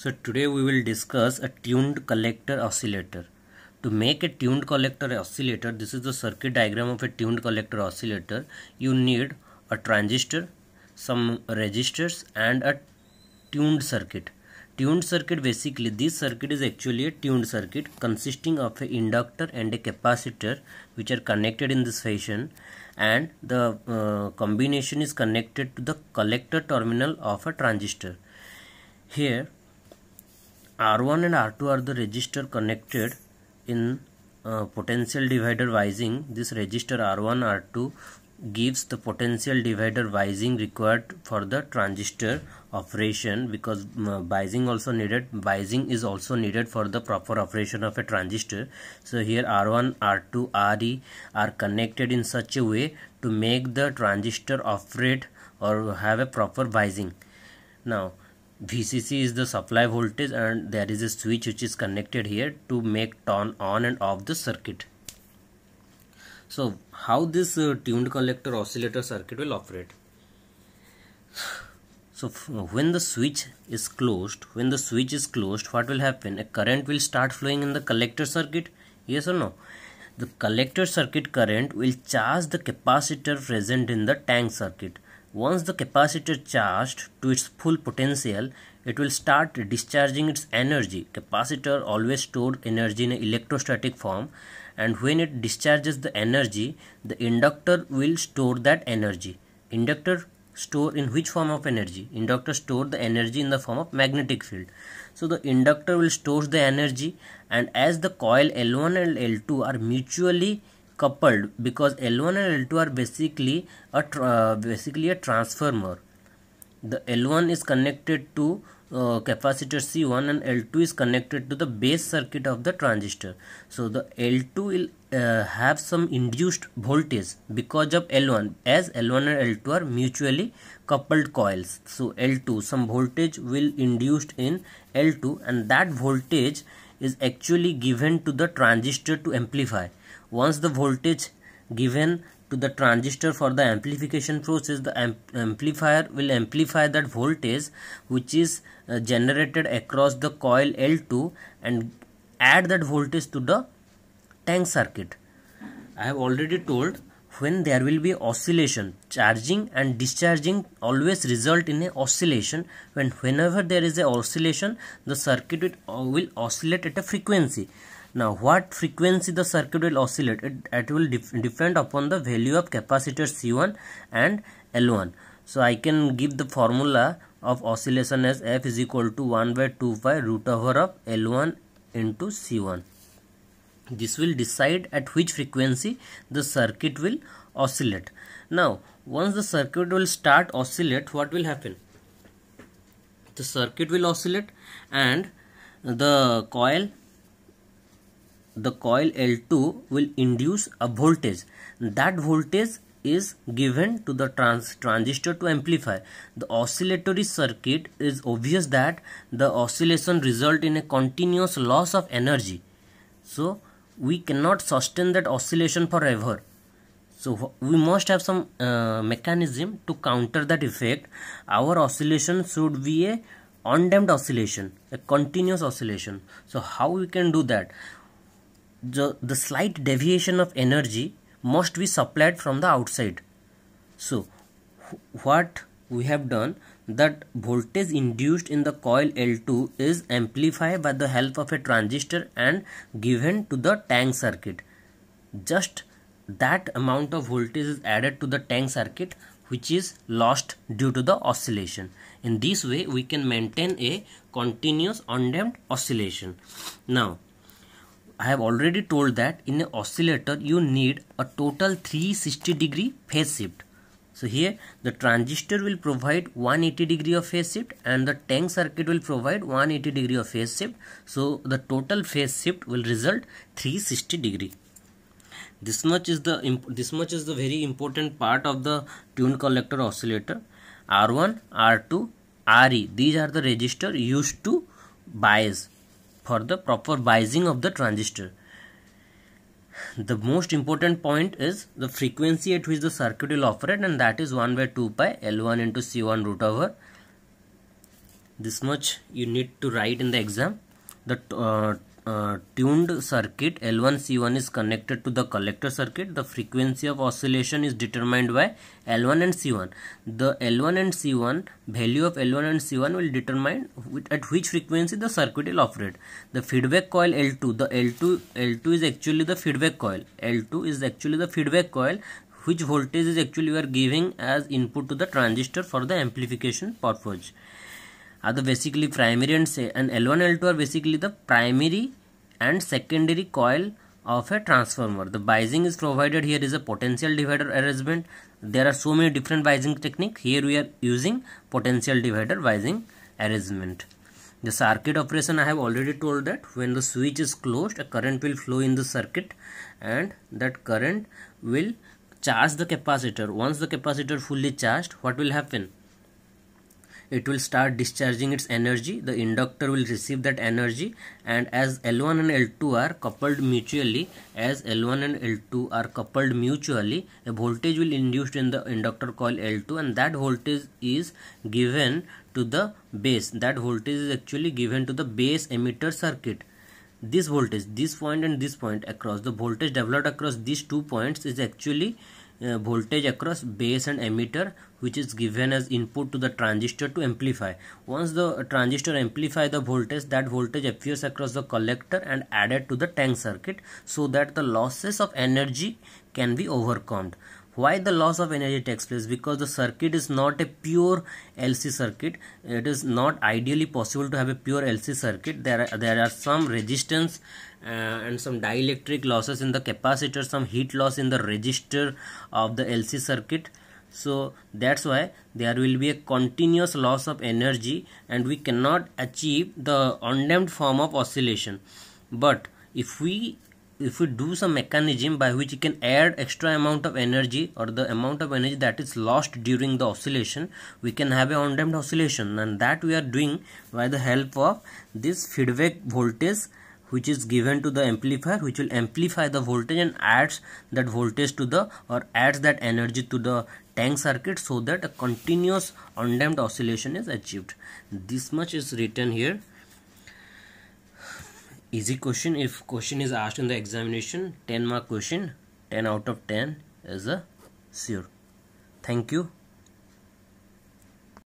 So today we will discuss a tuned collector oscillator. To make a tuned collector oscillator, this is the circuit diagram of a tuned collector oscillator. You need a transistor, some resistors and a tuned circuit. Tuned circuit, basically this circuit is actually a tuned circuit consisting of an inductor and a capacitor which are connected in this fashion, and the combination is connected to the collector terminal of a transistor. Here R1 and R2 are the resistor connected in potential divider vising. This resistor R1 R2 gives the potential divider vising required for the transistor operation, because vising is also needed for the proper operation of a transistor. So here R1 R2 RE are connected in such a way to make the transistor operate or have a proper vising. Now VCC is the supply voltage, and there is a switch which is connected here to make turn on and off the circuit. So how this tuned collector oscillator circuit will operate? So when the switch is closed, what will happen? A current will start flowing in the collector circuit, yes or no? The collector circuit current will charge the capacitor present in the tank circuit. Once the capacitor charged to its full potential, it will start discharging its energy. Capacitor always stores energy in an electrostatic form, and when it discharges the energy, the inductor will store that energy. Inductor store in which form of energy? Inductor store the energy in the form of magnetic field. So the inductor will store the energy, and as the coil L1 and L2 are mutually coupled, because L1 and L2 are basically a transformer. The L1 is connected to capacitor C1 and L2 is connected to the base circuit of the transistor. So the L2 will have some induced voltage because of L1, as L1 and L2 are mutually coupled coils. So L2, some voltage will induced in L2, and that voltage is actually given to the transistor to amplify. Once the voltage given to the transistor for the amplification process, the amplifier will amplify that voltage which is generated across the coil L2 and add that voltage to the tank circuit. I have already told, when there will be oscillation, charging and discharging always result in a oscillation. Whenever there is a oscillation, the circuit will oscillate at a frequency. Now what frequency the circuit will oscillate? It will depend upon the value of capacitor C1 and L1. So I can give the formula of oscillation as F is equal to 1 by 2 pi root over of L1 into C1. This will decide at which frequency the circuit will oscillate. Now once the circuit will start oscillate, what will happen? The circuit will oscillate, and the coil L2 will induce a voltage. That voltage is given to the transistor to amplify. The oscillatory circuit is obvious that the oscillation result in a continuous loss of energy. So we cannot sustain that oscillation forever. So we must have some mechanism to counter that effect. Our oscillation should be a undamped oscillation, a continuous oscillation. So how we can do that? The slight deviation of energy must be supplied from the outside. So what we have done, that voltage induced in the coil L2 is amplified by the help of a transistor and given to the tank circuit. Just that amount of voltage is added to the tank circuit which is lost due to the oscillation. In this way we can maintain a continuous undamped oscillation. Now I have already told that in an oscillator you need a total 360-degree phase shift. So here the transistor will provide 180-degree of phase shift and the tank circuit will provide 180-degree of phase shift. So the total phase shift will result 360-degree. This much is the very important part of the tuned collector oscillator. R1, R2, RE, these are the resistors used to bias for the proper biasing of the transistor. The most important point is the frequency at which the circuit will operate, and that is 1 by 2 pi L1 into C1 root over This much you need to write in the exam. The tuned circuit L1 C1 is connected to the collector circuit. The frequency of oscillation is determined by L1 and C1. The L1 and C1 value of L1 and C1 will determine at which frequency the circuit will operate. The feedback coil L2, the L2 is actually the feedback coil. L2 is actually the feedback coil, which voltage is actually we are giving as input to the transistor for the amplification purpose. Are the basically primary and L1 and L2 are basically the primary and secondary coil of a transformer. The biasing is provided here is a potential divider arrangement. There are so many different biasing techniques. Here we are using potential divider biasing arrangement. The circuit operation, I have already told that when the switch is closed, a current will flow in the circuit and that current will charge the capacitor. Once the capacitor fully charged, what will happen? It will start discharging its energy. The inductor will receive that energy, and as L1 and L2 are coupled mutually, a voltage will induced in the inductor coil L2, and that voltage is given to the base. That voltage is actually given to the base emitter circuit. This voltage, this point and this point across, the voltage developed across these 2 points is actually voltage across base and emitter, which is given as input to the transistor to amplify. Once the transistor amplify the voltage, that voltage appears across the collector and added to the tank circuit so that the losses of energy can be overcome. Why the loss of energy takes place? Because the circuit is not a pure LC circuit. It is not ideally possible to have a pure LC circuit. There are some resistance and some dielectric losses in the capacitor, some heat loss in the resistor of the LC circuit. So that's why there will be a continuous loss of energy and we cannot achieve the undamped form of oscillation. But if we do some mechanism by which you can add extra amount of energy, or the amount of energy that is lost during the oscillation, we can have a undamped oscillation, and that we are doing by the help of this feedback voltage, which is given to the amplifier, which will amplify the voltage and adds that voltage to the, or adds that energy to the tank circuit, so that a continuous undamped oscillation is achieved. This much is written here. Easy question. If question is asked in the examination, 10 mark question, 10 out of 10 is a sure. Thank you.